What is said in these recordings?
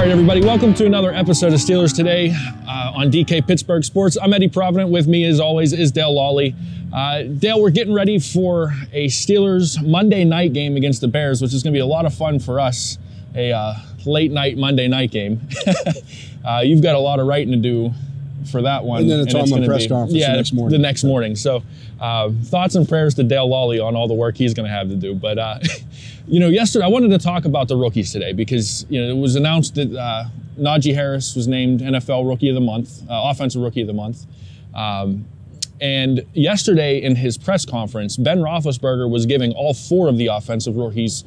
right, everybody, welcome to another episode of Steelers Today on DK Pittsburgh Sports. I'm Eddie Provident. With me, as always, is Dale Lolley. Dale, we're getting ready for a Steelers Monday night game against the Bears, which is going to be a lot of fun for us, a late night Monday night game. You've got a lot of writing to do for that one. And then it's on the press conference the next morning. The next morning. So thoughts and prayers to Dale Lolley on all the work he's going to have to do. But, yesterday I wanted to talk about the rookies today because, it was announced that Najee Harris was named NFL Rookie of the Month, Offensive Rookie of the Month. And yesterday in his press conference, Ben Roethlisberger was giving all four of the offensive rookies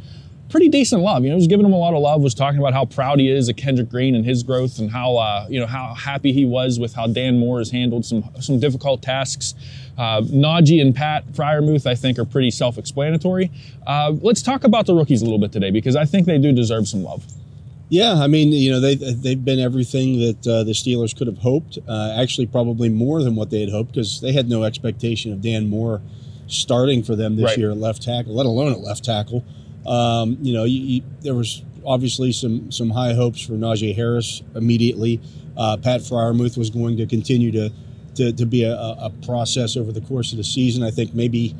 pretty decent love. He was giving them a lot of love, was talking about how proud he is of Kendrick Green and his growth and how, how happy he was with how Dan Moore has handled some difficult tasks. Najee and Pat Freiermuth, I think, are pretty self-explanatory. Let's talk about the rookies a little bit today because I think they do deserve some love. Yeah, I mean, they've been everything that the Steelers could have hoped. Actually, probably more than what they had hoped because they had no expectation of Dan Moore starting for them this year at left tackle, let alone at left tackle. There was obviously some high hopes for Najee Harris immediately. Pat Freiermuth was going to continue to be a process over the course of the season. I think maybe,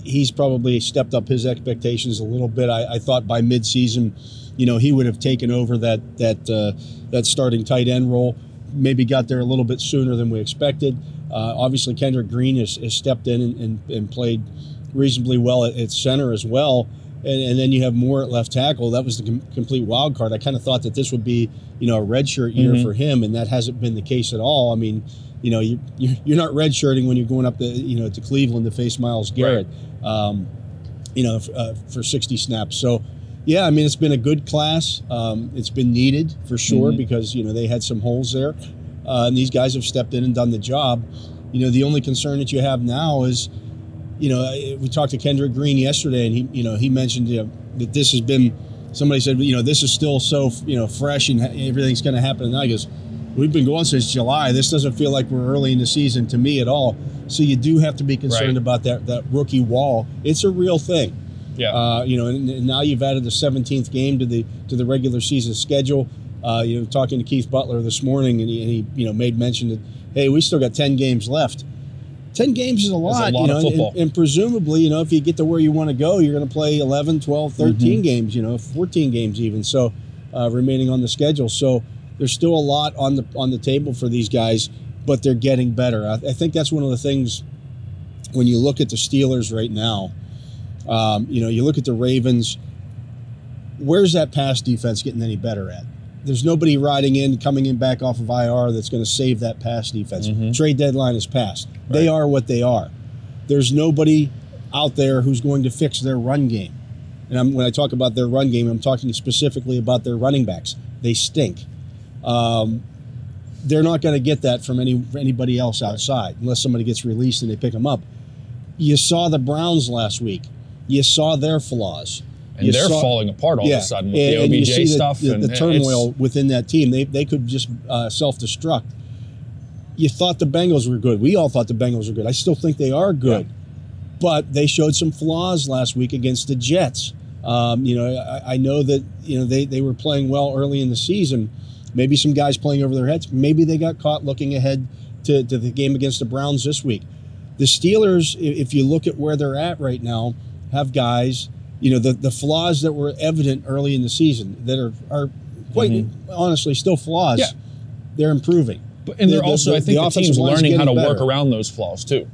he's probably stepped up his expectations a little bit. I thought by midseason, he would have taken over that starting tight end role, maybe got there a little bit sooner than we expected. Obviously, Kendrick Green has stepped in and played reasonably well at center as well. And then you have Moore at left tackle. That was the complete wild card. I kind of thought that this would be, a redshirt year for him, and that hasn't been the case at all. I mean, you're not redshirting when you're going up to Cleveland to face Myles Garrett, for 60 snaps. So, yeah, I mean, it's been a good class. It's been needed for sure because they had some holes there, and these guys have stepped in and done the job. The only concern that you have now is, we talked to Kendrick Green yesterday, and he mentioned that this has been. Somebody said, this is still so fresh and everything's going to happen. And now he goes, we've been going since July. This doesn't feel like we're early in the season to me at all. So you do have to be concerned about that rookie wall. It's a real thing. Yeah. And now you've added the 17th game to the regular season schedule. Talking to Keith Butler this morning, and he made mention that, hey, we still got 10 games left. 10 games is a lot, of football. And presumably, if you get to where you want to go, you're going to play 11, 12, 13 games, 14 games even, so remaining on the schedule. So there's still a lot on the table for these guys, but they're getting better. I think that's one of the things when you look at the Steelers right now, you look at the Ravens, where's that pass defense getting any better at? There's nobody coming in back off of IR that's going to save that pass defense. Trade deadline is passed. Right. They are what they are. There's nobody out there who's going to fix their run game. And when I talk about their run game, I'm talking specifically about their running backs. They stink. They're not going to get that from anybody else outside unless somebody gets released and they pick them up. You saw the Browns last week. You saw their flaws. And they're falling apart all of a sudden with the OBJ stuff. The turmoil within that team. They could just self-destruct. You thought the Bengals were good. We all thought the Bengals were good. I still think they are good. Yeah. But they showed some flaws last week against the Jets. I know that they were playing well early in the season. Maybe some guys playing over their heads. Maybe they got caught looking ahead to the game against the Browns this week. The Steelers, if you look at where they're at right now, have guys... the flaws that were evident early in the season that are quite honestly still flaws. Yeah. They're improving. And they're also, I think the team's learning how to work around those flaws too.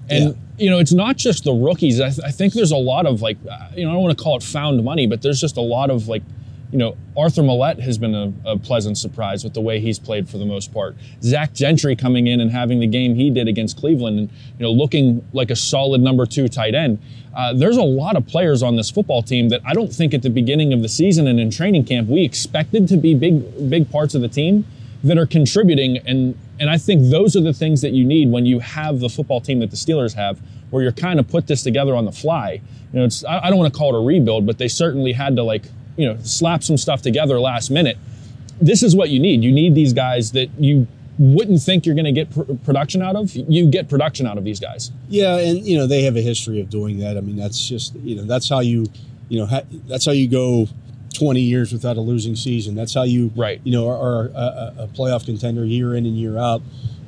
And, it's not just the rookies. I think there's a lot of I don't want to call it found money, but there's just a lot of Arthur Millette has been a pleasant surprise with the way he's played for the most part. Zach Gentry coming in and having the game he did against Cleveland and, looking like a solid number 2 tight end. There's a lot of players on this football team that I don't think at the beginning of the season and in training camp we expected to be big parts of the team that are contributing. And I think those are the things that you need when you have the football team that the Steelers have, where you're kind of put this together on the fly. I don't want to call it a rebuild, but they certainly had to slap some stuff together last minute. This is what you need. You need these guys that you wouldn't think you're going to get production out of. You get production out of these guys. Yeah, and they have a history of doing that. I mean, that's just that's how you that's how you go 20 years without a losing season. That's how you, right. you know, are a playoff contender year in and year out.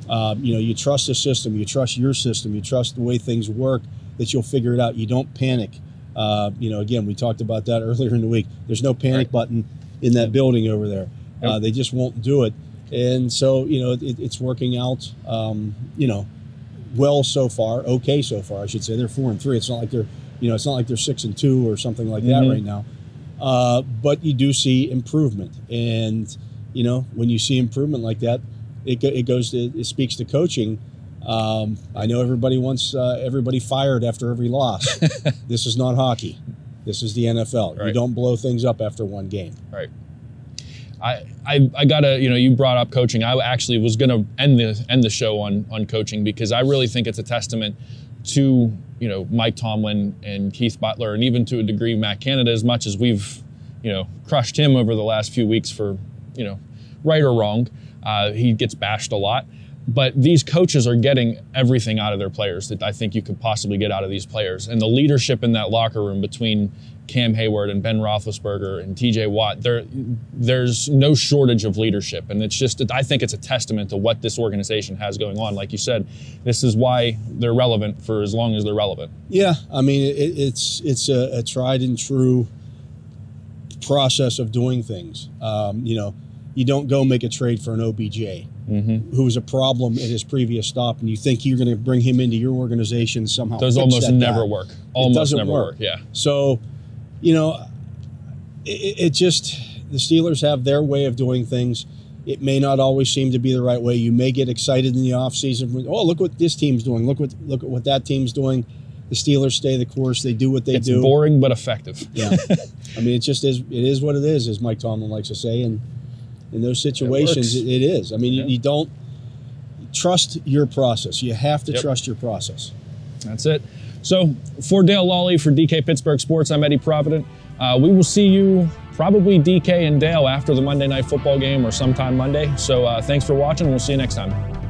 You know, you trust the system, you trust your system, you trust the way things work, that you'll figure it out. You don't panic. You know, again, we talked about that earlier in the week. There's no panic button in that building over there. They just won't do it. And so, you know, it's working out, you know, well so far, okay so far, I should say. They're 4-3. It's not like they're, you know, it's not like they're 6-2 or something like that right now. But you do see improvement. And, you know, when you see improvement like that, it speaks to coaching. I know everybody wants everybody fired after every loss. This is not hockey. This is the NFL. Right. You don't blow things up after one game. Right. I gotta, you know, you brought up coaching. I actually was gonna end the show on coaching, because I really think it's a testament to, you know, Mike Tomlin and Keith Butler, and even to a degree Matt Canada, as much as we've, you know, crushed him over the last few weeks for, you know, right or wrong. He gets bashed a lot. But these coaches are getting everything out of their players that I think you could possibly get out of these players. And the leadership in that locker room between Cam Hayward and Ben Roethlisberger and TJ Watt, there's no shortage of leadership. And it's just, I think it's a testament to what this organization has going on. Like you said, this is why they're relevant for as long as they're relevant. Yeah, I mean, it's a tried and true process of doing things. You know, you don't go make a trade for an OBJ. Who was a problem at his previous stop, and you think you're going to bring him into your organization somehow. Those almost never work. Almost never work. Yeah. So, you know, it just, the Steelers have their way of doing things. It may not always seem to be the right way. You may get excited in the offseason. Oh, look what this team's doing. Look at what that team's doing. The Steelers stay the course. They do what they do. It's boring but effective. Yeah. I mean, it just is. It is what it is, as Mike Tomlin likes to say, and in those situations, it is. I mean, you don't trust your process. You have to trust your process. That's it. So, for Dale Lolley, for DK Pittsburgh Sports, I'm Eddie Provident. We will see you, probably DK and Dale, after the Monday Night Football game or sometime Monday. So, thanks for watching, and we'll see you next time.